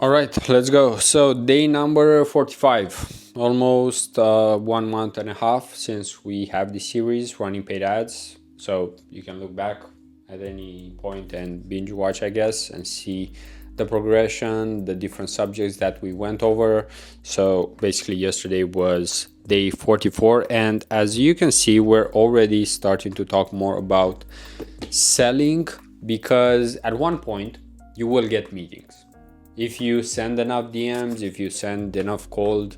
All right, let's go. So day number 45, almost 1 month and a half since we have the series running paid ads. So you can look back at any point and binge watch, I guess, and see the progression, the different subjects that we went over. So basically yesterday was day 44. And as you can see, we're already starting to talk more about selling, because at one point you will get meetings. If you send enough DMs, if you send enough cold,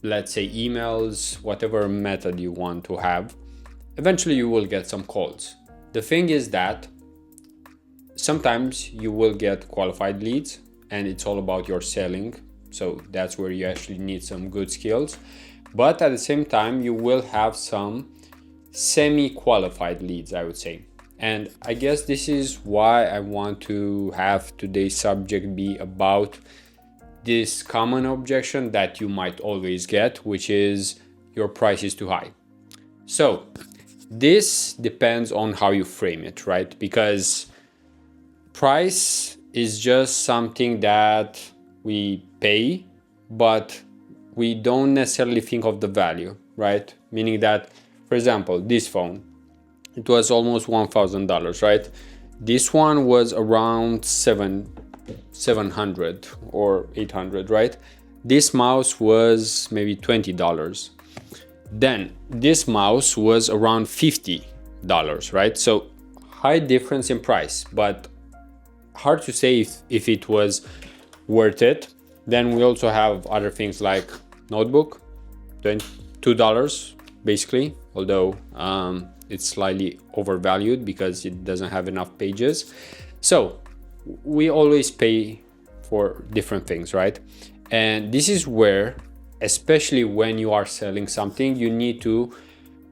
let's say emails, whatever method you want to have, eventually you will get some calls. The thing is that sometimes you will get qualified leads and it's all about your selling. So that's where you actually need some good skills. But at the same time, you will have some semi-qualified leads, I would say. And I guess this is why I want to have today's subject be about this common objection that you might always get, which is your price is too high. So this depends on how you frame it, right? Because price is just something that we pay, but we don't necessarily think of the value, right? Meaning that, for example, this phone, it was almost $1,000, right? This one was around 700 or 800, right? This mouse was maybe $20. Then this mouse was around $50, right? So high difference in price, but hard to say if it was worth it. Then we also have other things like notebook, $22 basically, although it's slightly overvalued because it doesn't have enough pages. So we always pay for different things, right? And this is where, especially when you are selling something, you need to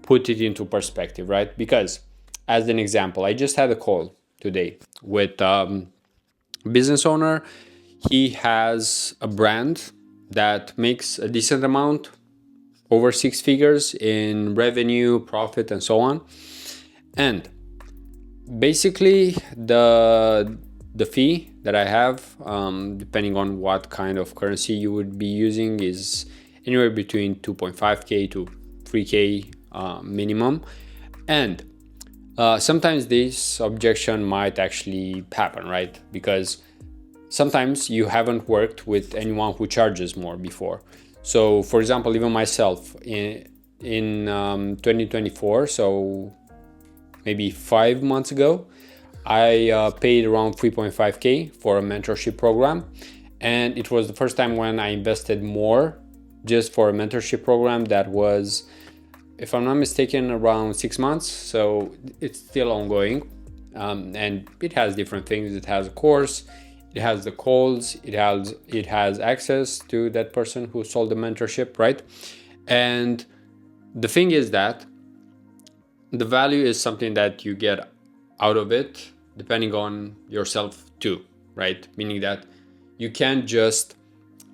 put it into perspective, right? Because as an example, I just had a call today with a business owner. He has a brand that makes a decent amount, over 6 figures in revenue, profit, and so on. And basically the fee that I have, depending on what kind of currency you would be using, is anywhere between 2.5k to 3k minimum. And sometimes this objection might actually happen, right? Because sometimes you haven't worked with anyone who charges more before. So for example, even myself in 2024, so maybe 5 months ago, I paid around 3.5k for a mentorship program. And it was the first time when I invested more just for a mentorship program that was, if I'm not mistaken, around 6 months. So it's still ongoing. And it has different things. It has a course, it has the calls, it has access to that person who sold the mentorship, right? And the thing is that the value is something that you get out of it depending on yourself too, right? Meaning that you can't just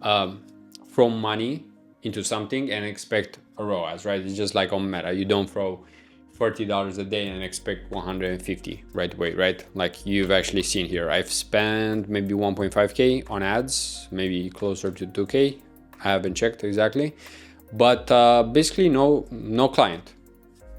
throw money into something and expect a ROAS, right? It's just like on Meta. You don't throw $40 a day and expect 150 right away, right? Like you've actually seen here, I've spent maybe 1.5k on ads, maybe closer to 2k. I haven't checked exactly, but basically no client.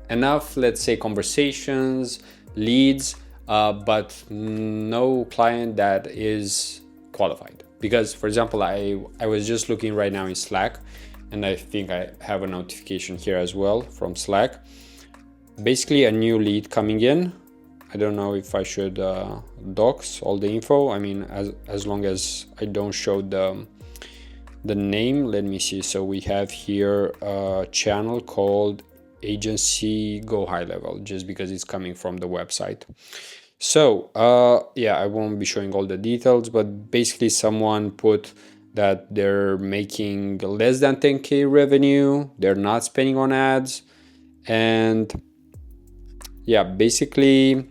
Enough, let's say, conversations, leads, but no client that is qualified. Because, for example, I was just looking right now in Slack, and I think I have a notification here as well from Slack. Basically, a new lead coming in. I don't know if I should dox all the info. I mean, as long as I don't show the name. Let me see. So we have here a channel called Agency Go High Level, just because it's coming from the website. So yeah, I won't be showing all the details, but basically someone put that they're making less than 10k revenue, they're not spending on ads, and yeah, basically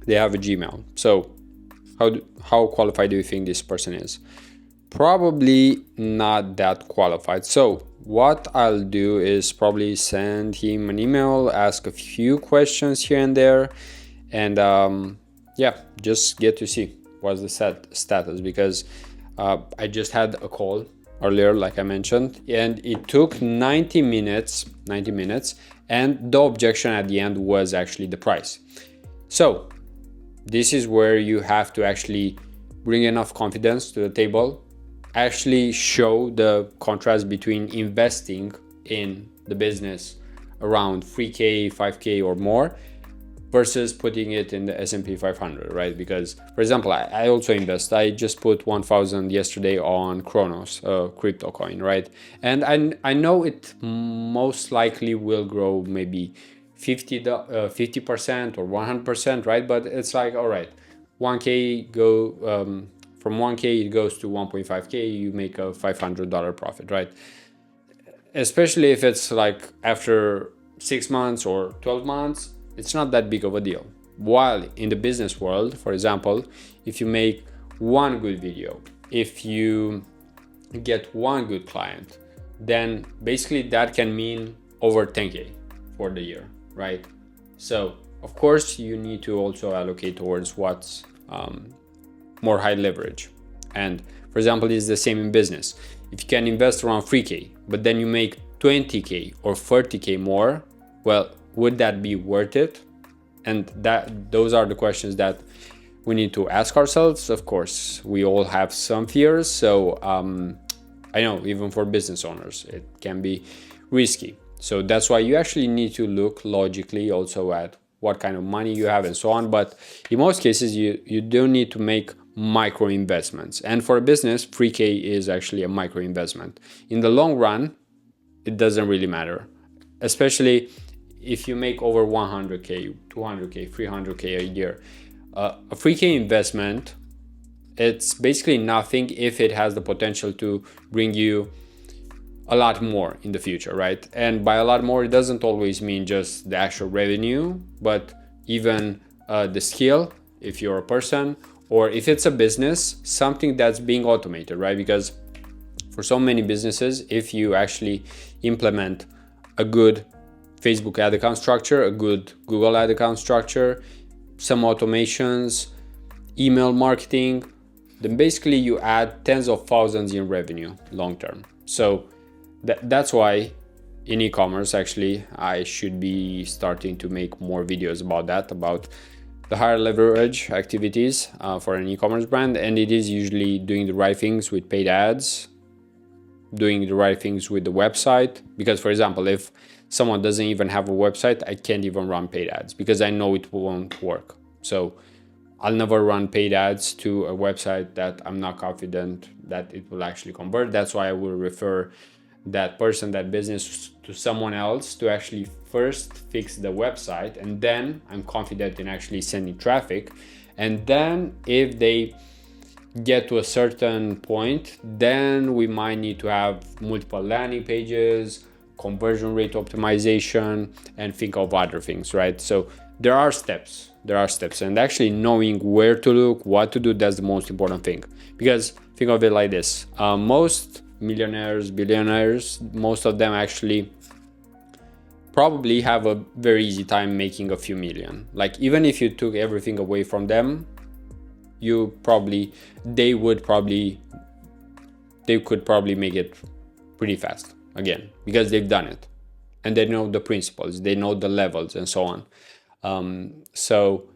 they have a Gmail. So how qualified do you think this person is? Probably not that qualified. So what I'll do is probably send him an email, ask a few questions here and there, and yeah, just get to see. what's the status, because I just had a call earlier, like I mentioned, and it took 90 minutes, and the objection at the end was actually the price. So this is where you have to actually bring enough confidence to the table, actually show the contrast between investing in the business around 3K, 5K or more versus putting it in the S&P 500, right? Because, for example, I also invest. I just put 1,000 yesterday on Kronos, a crypto coin, right? And I know it most likely will grow maybe 50% or 100%, right? But it's like, all right, 1K go from 1K it goes to 1.5K, you make a $500 profit, right? Especially if it's like after 6 months or 12 months, it's not that big of a deal. While in the business world, for example, if you make one good video, if you get one good client, then basically that can mean over 10K for the year, right? So of course you need to also allocate towards what's more high leverage. And for example, it's the same in business. If you can invest around 3K, but then you make 20K or 30K more, well, would that be worth it? And those are the questions that we need to ask ourselves. Of course, we all have some fears. So I know even for business owners, it can be risky. So that's why you actually need to look logically also at what kind of money you have and so on. But in most cases, you don't need to make micro investments. And for a business, 3K is actually a micro investment. In the long run, it doesn't really matter, especially if you make over 100K, 200K, 300K a year. A 3K investment, it's basically nothing if it has the potential to bring you a lot more in the future, right? And by a lot more, it doesn't always mean just the actual revenue, but even the skill, if you're a person, or if it's a business, something that's being automated, right? Because for so many businesses, if you actually implement a good Facebook ad account structure, a good Google ad account structure, some automations, email marketing, then basically you add tens of thousands in revenue long term. So that's why in e-commerce, actually, I should be starting to make more videos about that, about the higher leverage activities for an e-commerce brand. And it is usually doing the right things with paid ads, doing the right things with the website. Because, for example, if someone doesn't even have a website, I can't even run paid ads because I know it won't work. So I'll never run paid ads to a website that I'm not confident that it will actually convert. That's why I will refer that person, that business, to someone else to actually first fix the website, and then I'm confident in actually sending traffic. And then if they get to a certain point, then we might need to have multiple landing pages, conversion rate optimization, and think of other things, right? So there are steps, and actually knowing where to look, what to do, that's the most important thing. Because think of it like this, most millionaires, billionaires, most of them actually probably have a very easy time making a few million. Like even if you took everything away from them, they could probably make it pretty fast again, because they've done it and they know the principles, they know the levels and so on. So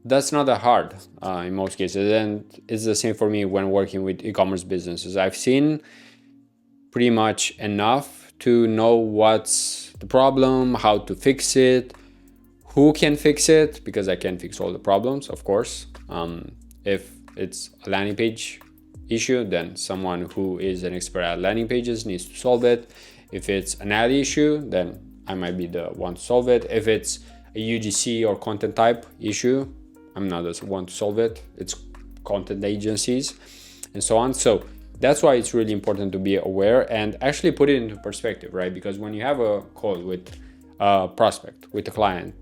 that's not that hard in most cases. And it's the same for me when working with e-commerce businesses. I've seen pretty much enough to know what's the problem, how to fix it, who can fix it, because I can't fix all the problems, of course. If it's a landing page issue, then someone who is an expert at landing pages needs to solve it. If it's an ad issue, then I might be the one to solve it. If it's a UGC or content type issue, I'm not the one to solve it. It's content agencies and so on. So that's why it's really important to be aware and actually put it into perspective, right? Because when you have a call with a prospect, with a client,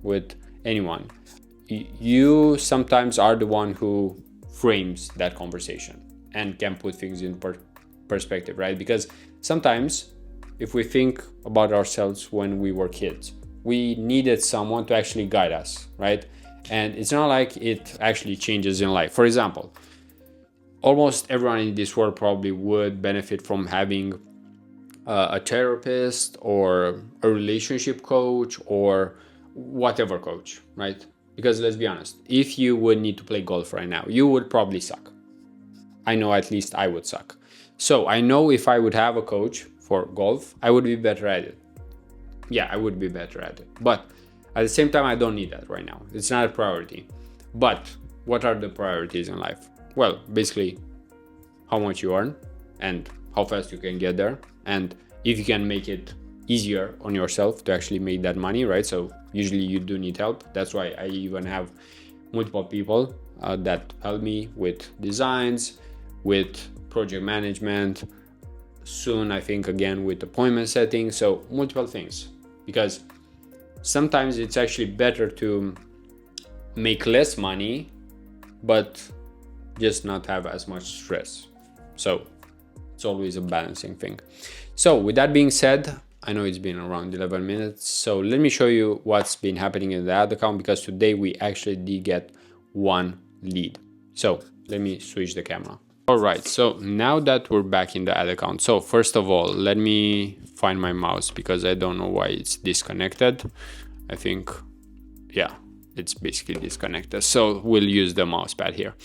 with anyone, you sometimes are the one who frames that conversation and can put things in perspective, right? Because sometimes if we think about ourselves when we were kids, we needed someone to actually guide us, right? and it's not like it actually changes in life. For example, almost everyone in this world probably would benefit from having a therapist or a relationship coach or whatever coach, right? Because let's be honest, if you would need to play golf right now, you would probably suck. I know at least I would suck. So I know if I would have a coach for golf, I would be better at it. Yeah, I would be better at it. But at the same time, I don't need that right now. It's not a priority. But what are the priorities in life? Well, basically how much you earn and how fast you can get there, and if you can make it easier on yourself to actually make that money, right? So usually you do need help. That's why I even have multiple people that help me with designs, with project management, soon I think again with appointment setting, so multiple things, because sometimes it's actually better to make less money but just not have as much stress. So it's always a balancing thing. So with that being said, I know it's been around 11 minutes, so let me show you what's been happening in the ad account, because today we actually did get one lead. So let me switch the camera. All right, so now that we're back in the ad account, so first of all, let me find my mouse because I don't know why it's disconnected. I think, yeah, it's basically disconnected. So we'll use the mouse pad here.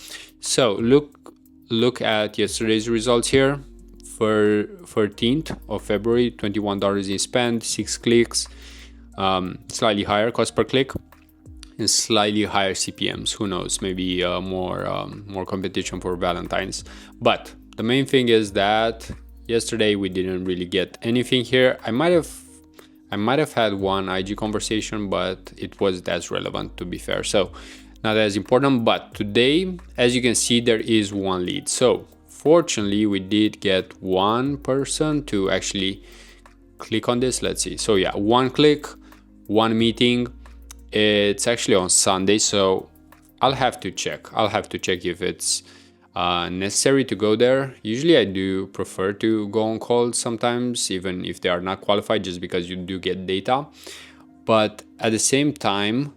So look at yesterday's results here. For 13th of February, $21 in spend, 6 clicks, slightly higher cost per click, and slightly higher CPMs. Who knows? Maybe more competition for Valentine's. But the main thing is that yesterday we didn't really get anything here. I might have had one IG conversation, but it wasn't as relevant, to be fair. So not as important. But today, as you can see, there is one lead. So fortunately, we did get one person to actually click on this. Let's see. So yeah, one click, one meeting. It's actually on Sunday, so I'll have to check if it's necessary to go there. Usually I do prefer to go on calls sometimes, even if they are not qualified, just because you do get data. But at the same time,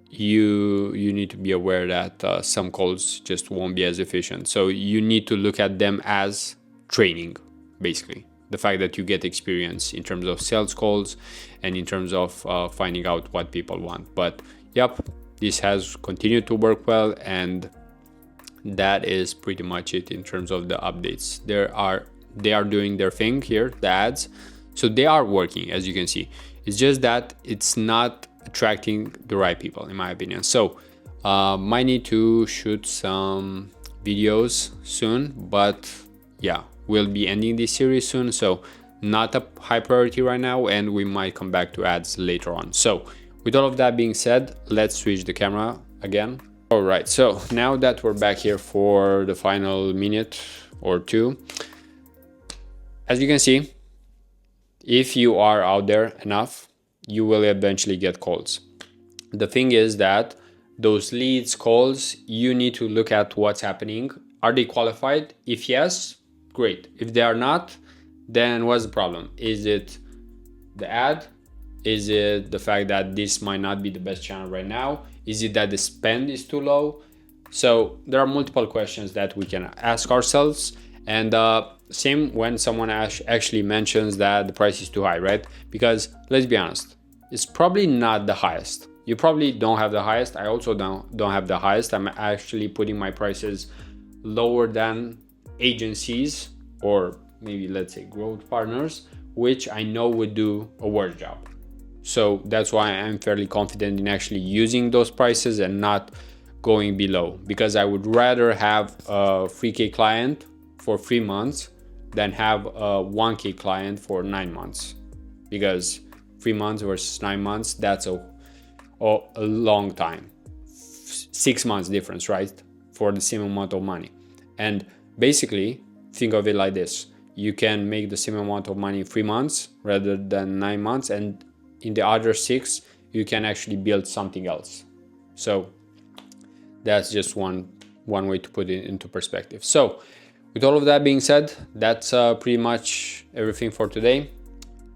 you need to be aware that some calls just won't be as efficient. So you need to look at them as training, basically. The fact that you get experience in terms of sales calls and in terms of finding out what people want. But yep, this has continued to work well, and that is pretty much it in terms of the updates. They are doing their thing here, the ads, so they are working, as you can see. It's just that it's not attracting the right people, in my opinion. So might need to shoot some videos soon, but yeah, we'll be ending this series soon, so not a high priority right now, and we might come back to ads later on. So with all of that being said, let's switch the camera again. All right, so now that we're back here for the final minute or two, as you can see, if you are out there enough, you will eventually get calls. The thing is that those leads, calls, you need to look at what's happening. Are they qualified? If yes, great. If they are not, then what's the problem? Is it the ad? Is it the fact that this might not be the best channel right now? Is it that the spend is too low? So there are multiple questions that we can ask ourselves. And same when someone actually mentions that the price is too high, right? Because let's be honest, it's probably not the highest. You probably don't have the highest. I also don't have the highest. I'm actually putting my prices lower than agencies, or maybe let's say growth partners, which I know would do a worse job. So that's why I'm fairly confident in actually using those prices and not going below, because I would rather have a 3K client for 3 months than have a 1K client for 9 months, because 3 months versus 9 months, that's a long time. 6 months difference, right? For the same amount of money. And basically, think of it like this. You can make the same amount of money in 3 months rather than 9 months, and in the other 6, you can actually build something else. So that's just one way to put it into perspective. So with all of that being said, that's pretty much everything for today.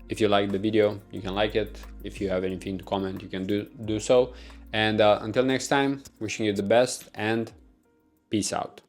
If you like the video, you can like it. If you have anything to comment, you can do so. And until next time, wishing you the best and peace out.